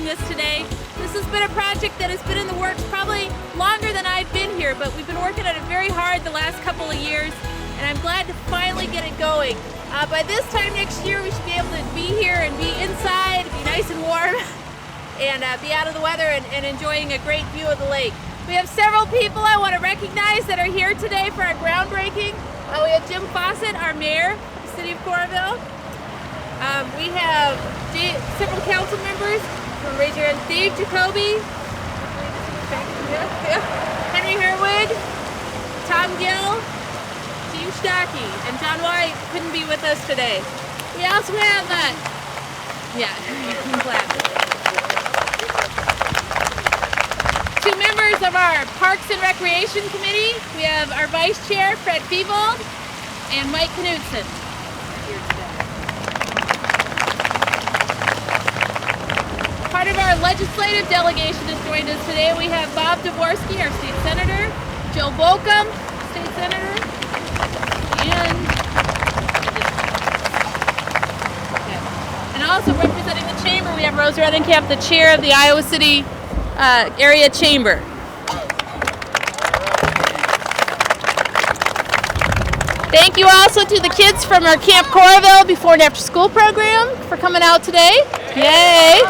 this today. This has been a project that has been in the works probably longer than I've been here, but we've been working on it very hard the last couple of years, and I'm glad to finally get it going. By this time next year, we should be able to be here and be inside, be nice and warm, and be out of the weather and enjoying a great view of the lake. We have several people I want to recognize that are here today for our groundbreaking. We have Jim Fawcett, our mayor of the city of Coralville. We have several council members. Raise your hand. Dave Jacoby, Henry Herwood, Tom Gill, Steve Stocky, and John White couldn't be with us today. We also have, I'm glad. Two members of our Parks and Recreation Committee. We have our Vice Chair, Fred Feeble, and Mike Knudsen here today. Part of our legislative delegation has joined us today. We have Bob Dvorsky, our state senator, Joe Bolcom, state senator, and also representing the chamber, we have Rose Redenkamp, the chair of the Iowa City Area Chamber. Thank you also to the kids from our Camp Coralville before and after school program for coming out today. Yay!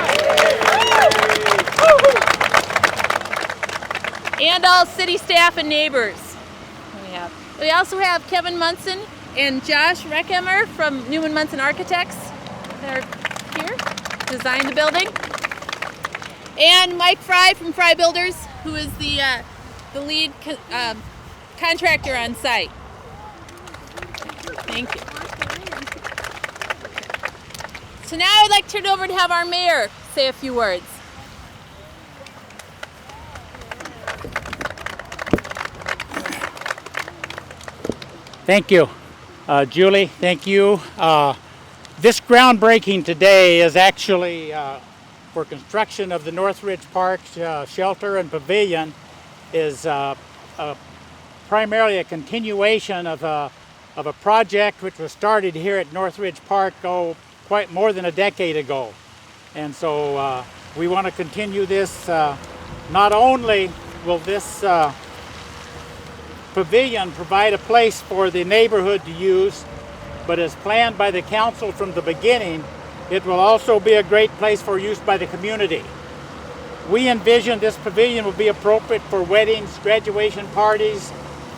And all city staff and neighbors. We also have Kevin Munson and Josh Reckheimer from Newman Munson Architects that are here, designed the building. And Mike Fry from Fry Builders, who is the lead contractor on site. Thank you. So now I'd like to turn over to have our mayor say a few words. Thank you, Julie. Thank you. This groundbreaking today is actually for construction of the North Ridge Park shelter and pavilion is primarily a continuation of a project which was started here at North Ridge Park quite more than a decade ago. And so we want to continue this. Not only will this pavilion provide a place for the neighborhood to use, but as planned by the council from the beginning, it will also be a great place for use by the community. We envision this pavilion will be appropriate for weddings, graduation parties,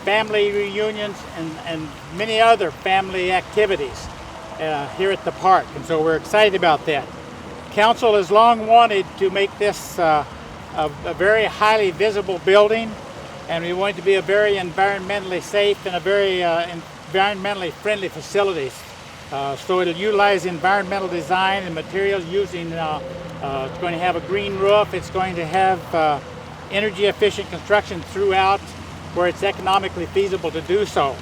family reunions, and many other family activities here at the park, and so we're excited about that. Council has long wanted to make this a very highly visible building, and we want it to be a very environmentally safe and a very environmentally friendly facilities. So it'll utilize environmental design and materials using, it's going to have a green roof, it's going to have energy efficient construction throughout where it's economically feasible to do so.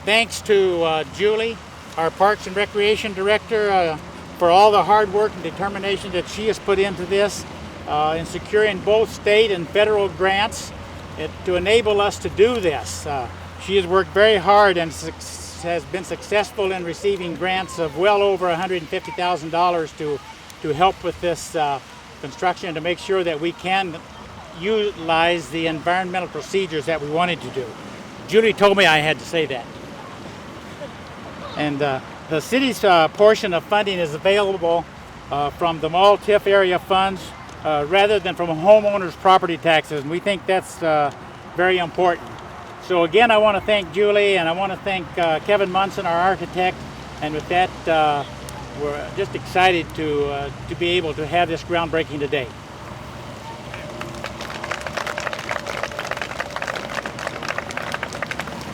Thanks to Julie, our Parks and Recreation Director, for all the hard work and determination that she has put into this in securing both state and federal grants to enable us to do this. She has worked very hard and has been successful in receiving grants of well over $150,000 to help with this construction, to make sure that we can utilize the environmental procedures that we wanted to do. Julie told me I had to say that. And the city's portion of funding is available from the mall TIF area funds rather than from homeowners' property taxes, and we think that's very important. So again, I want to thank Julie, and I want to thank Kevin Munson, our architect, and with that, we're just excited to be able to have this groundbreaking today.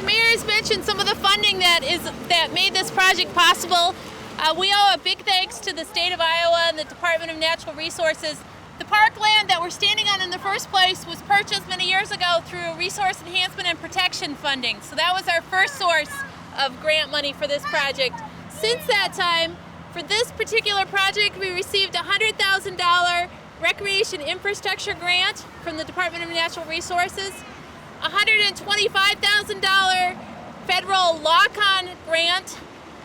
Mayor's mentioned some of the funding that made this project possible. We owe a big thanks to the state of Iowa and the Department of Natural Resources. The parkland that we're standing on in the first place was purchased many years ago through Resource Enhancement and Protection funding. So that was our first source of grant money for this project. Since that time, for this particular project, we received a $100,000 recreation infrastructure grant from the Department of Natural Resources, a $125,000 federal lock-on grant,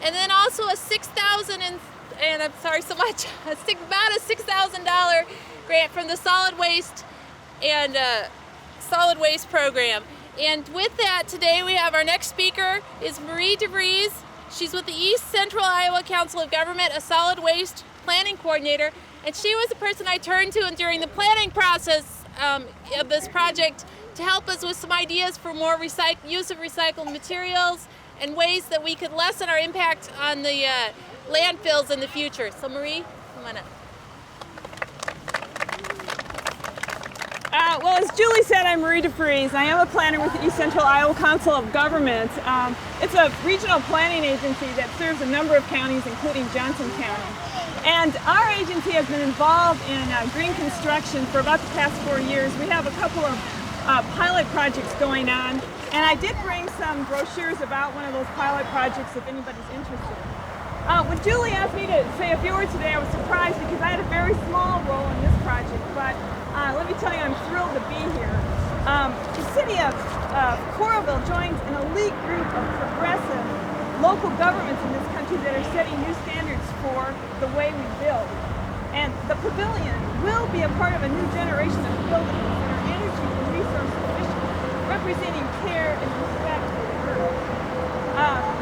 and then also a $6,000 and I'm sorry so much, about a $6,000 grant from the Solid Waste Program. And with that, today we have our next speaker is Marie DeVries. She's with the East Central Iowa Council of Government, a solid waste planning coordinator, and she was the person I turned to during the planning process of this project to help us with some ideas for more use of recycled materials and ways that we could lessen our impact on the landfills in the future. So Marie, come on up. Well, as Julie said, I'm Marie DeVries. I am a planner with the East Central Iowa Council of Government. It's a regional planning agency that serves a number of counties, including Johnson County. And our agency has been involved in green construction for about the past 4 years. We have a couple of pilot projects going on, and I did bring some brochures about one of those pilot projects if anybody's interested. When Julie asked me to say a few words today, I was surprised because I had a very small role in this project, but let me tell you, I'm thrilled to be here. The city of Coralville joins an elite group of progressive local governments in this country that are setting new standards for the way we build. And the pavilion will be a part of a new generation of buildings that are energy and resource efficient, representing care and respect for the earth.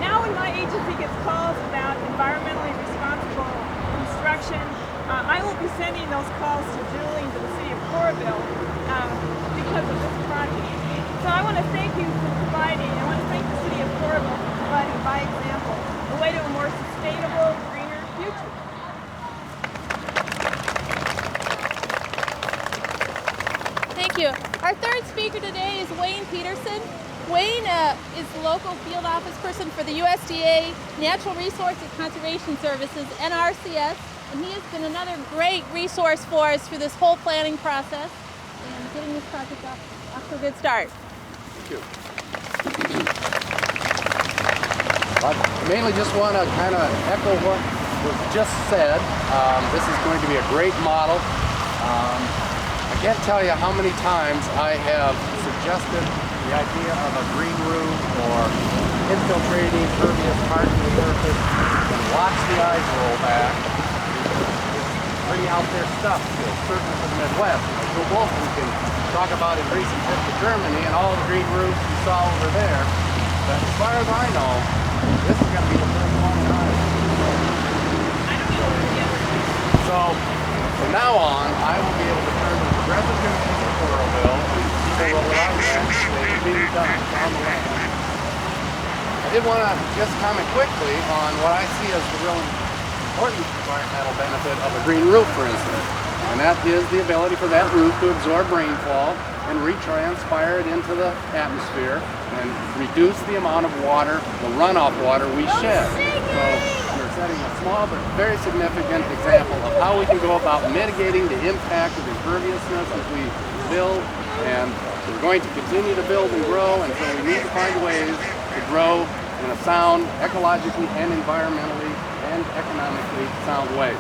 Now when my agency gets calls about environmentally responsible construction, I will be sending those calls to Julie and to the city of Coralville because of this project. So I want to thank you for providing, I want to thank the city of Coralville for providing, by example, a way to a more sustainable, greener future. Thank you. Our third speaker today is Wayne Peterson. Wayne is the local field office person for the USDA Natural Resources Conservation Services, NRCS, and he has been another great resource for us through this whole planning process and getting this project off to a good start. Thank you. I mainly just want to kind of echo what was just said. This is going to be a great model. I can't tell you how many times I have suggested the idea of a green roof or infiltrating pervious parts of the surface and watch the eyes roll back. It's pretty out there stuff still, certainly for the Midwest. Joe Wolfen can talk about his recent trip to Germany and all the green roofs you saw over there. But as far as I know, this is going to be the first one in Iowa. So from now on, I will be able to turn to the residents of Coralville, people will allow that, they being done on the land. I did want to just comment quickly on what I see as the real important environmental benefit of a green roof, for instance. And that is the ability for that roof to absorb rainfall and retranspire it into the atmosphere and reduce the amount of water, the runoff water we shed. So we're setting a small but very significant example of how we can go about mitigating the impact of imperviousness as we build, and we're going to continue to build and grow, and so we need to find ways to grow in a sound, ecologically and environmentally and economically sound way.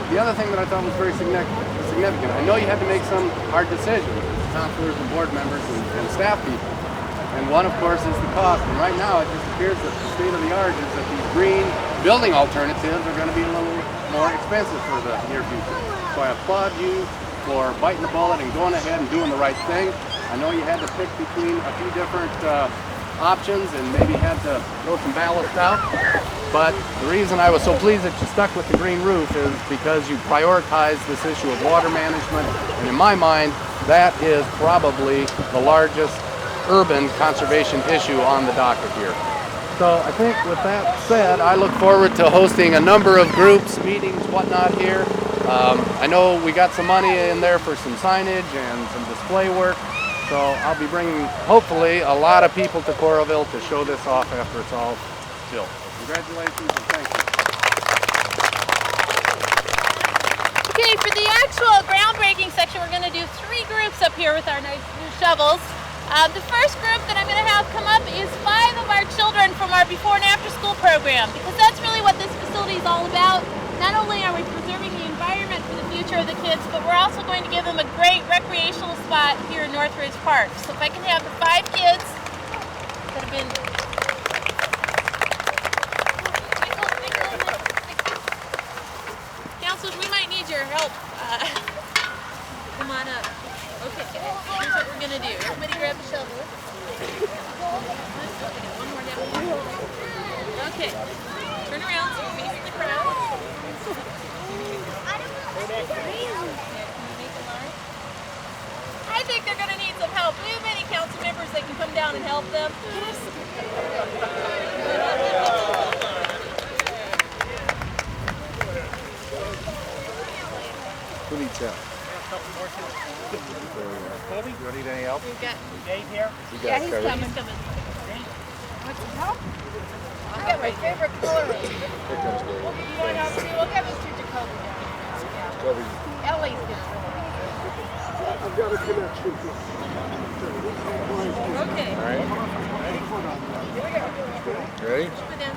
The other thing that I thought was very significant, I know you had to make some hard decisions as councilors and board members and staff people. And one, of course, is the cost. And right now, it just appears that the state of the art is that these green building alternatives are going to be a little more expensive for the near future. So I applaud you for biting the bullet and going ahead and doing the right thing. I know you had to pick between a few different options and maybe had to throw some ballast out. But the reason I was so pleased that you stuck with the green roof is because you prioritized this issue of water management. And in my mind, that is probably the largest urban conservation issue on the docket here. So I think with that said, I look forward to hosting a number of groups, meetings, whatnot here. I know we got some money in there for some signage and some display work. So I'll be bringing, hopefully, a lot of people to Coralville to show this off after it's all built. Congratulations and thank you. Okay, for the actual groundbreaking section, we're going to do 3 groups up here with our nice new shovels. The first group that I'm going to have come up is 5 of our children from our before and after school program, because that's really what this facility is all about. Not only are we preserving the environment for the future of the kids, but we're also going to give them a great recreational spot here in North Ridge Park. So if I can have the 5 kids that have been... help, come on up. Okay, here's what we're gonna do. Everybody grab a shovel. One more down. Okay, turn around so you're facing the crowd. I think they're gonna need some help. Do we have any council members that can come down and help them? Who needs help? Toby? You don't need any help? We've got Dave here? You got it covered. he's coming. What's the help? I got my favorite color. Here comes Dave. You want us to? We'll give us to Jacoby now. Toby. Ellie's gonna. Okay. All right. Ready? Put it down.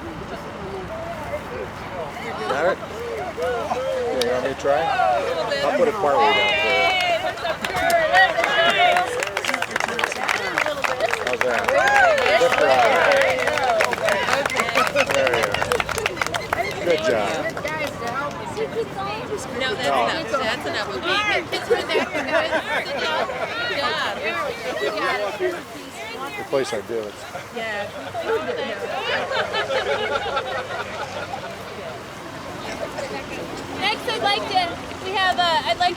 Got it? Yeah, you want me to try? A little bit. I'll put it partway down there. Hey, what's up, Kurt? That's nice. How's that? Lift her out. There you go. Good job. No, that's enough. That's enough. Okay, kids run there. Good job. Good job. Replace our divots. Yeah. Next, I'd like to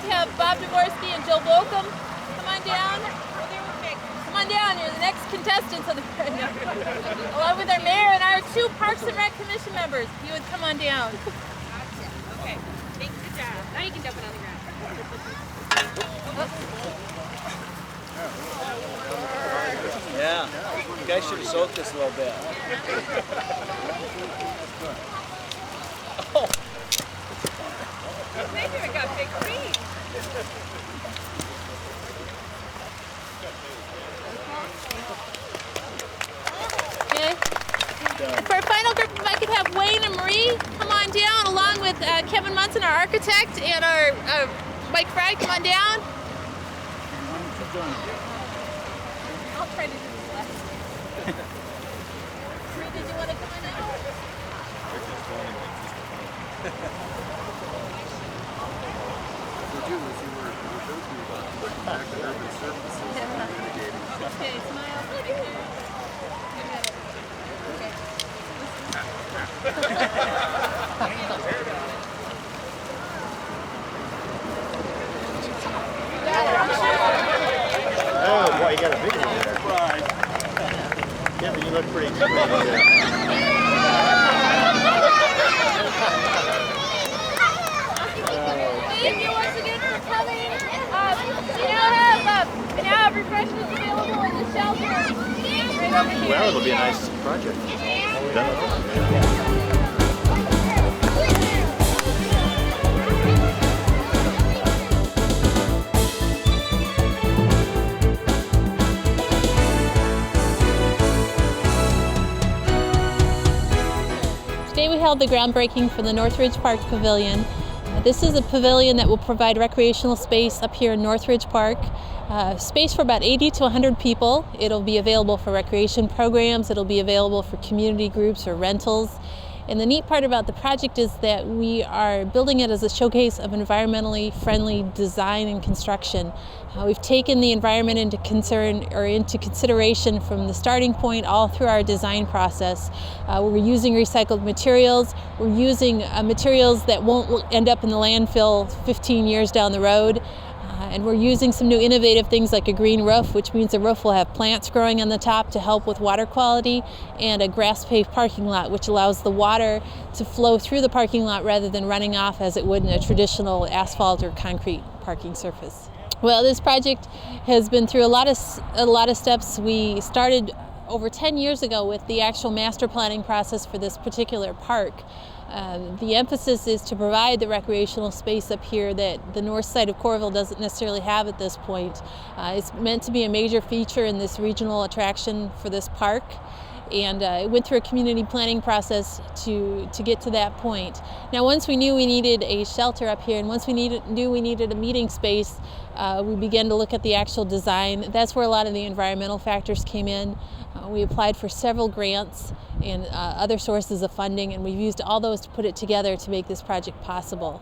have Bob Dvorsky and Joe Bolcom come on down. Come on down. You're the next contestants of the along with our mayor and our 2 Parks and Rec Commission members. If you would come on down. Okay. Thanks. Good job. Now you can dump it on the ground. Yeah, you guys should have soaked this a little bit. Oh. Maybe we got big feet. Okay. For our final group, if I could have Wayne and Marie come on down, along with Kevin Munson, our architect, and our Mike Fry, come on down. I'll try to do this last. Marie, did you want to come on down? Okay, smile. Look at there. Oh, boy, you got a big one there. Yeah, but you look pretty good. Thank you once again for coming. We now have refreshments available in the shelter. Right over here. Well, it'll be a nice project. Today we held the groundbreaking for the North Ridge Park Pavilion. This is a pavilion that will provide recreational space up here in North Ridge Park. Space for about 80 to 100 people. It'll be available for recreation programs, it'll be available for community groups or rentals. And the neat part about the project is that we are building it as a showcase of environmentally friendly design and construction. We've taken the environment into consideration from the starting point all through our design process. We're using recycled materials. We're using materials that won't end up in the landfill 15 years down the road. And we're using some new innovative things like a green roof, which means the roof will have plants growing on the top to help with water quality, and a grass-paved parking lot, which allows the water to flow through the parking lot rather than running off as it would in a traditional asphalt or concrete parking surface. Well, this project has been through a lot of steps. We started over 10 years ago with the actual master planning process for this particular park. The emphasis is to provide the recreational space up here that the north side of Coralville doesn't necessarily have at this point. It's meant to be a major feature in this regional attraction for this park, and it went through a community planning process to get to that point. Now, once we knew we needed a shelter up here, and once we knew we needed a meeting space, we began to look at the actual design. That's where a lot of the environmental factors came in. We applied for several grants and other sources of funding, and we've used all those to put it together to make this project possible.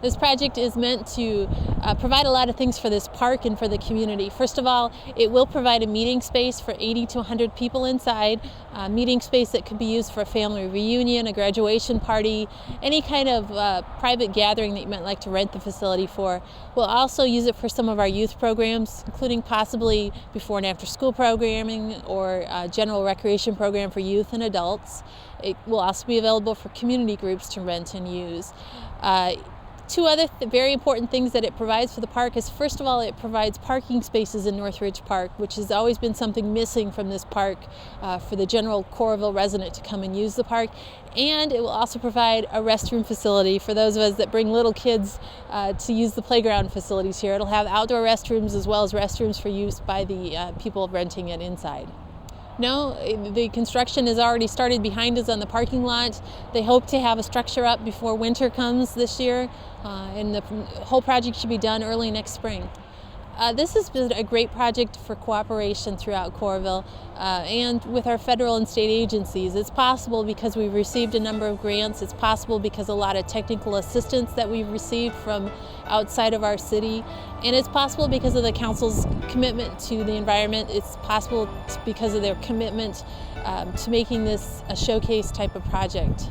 This project is meant to provide a lot of things for this park and for the community. First of all, it will provide a meeting space for 80 to 100 people inside, a meeting space that could be used for a family reunion, a graduation party, any kind of private gathering that you might like to rent the facility for. We'll also use it for some of our youth programs, including possibly before and after school programming or a general recreation program for youth and adults. It will also be available for community groups to rent and use. Two other very important things that it provides for the park is, first of all, it provides parking spaces in North Ridge Park, which has always been something missing from this park for the general Coralville resident to come and use the park. And it will also provide a restroom facility for those of us that bring little kids to use the playground facilities here. It'll have outdoor restrooms as well as restrooms for use by the people renting it inside. No, the construction has already started behind us on the parking lot. They hope to have a structure up before winter comes this year, and the whole project should be done early next spring. This has been a great project for cooperation throughout Coralville and with our federal and state agencies. It's possible because we've received a number of grants. It's possible because a lot of technical assistance that we've received from outside of our city. And it's possible because of the council's commitment to the environment. It's possible because of their commitment to making this a showcase type of project.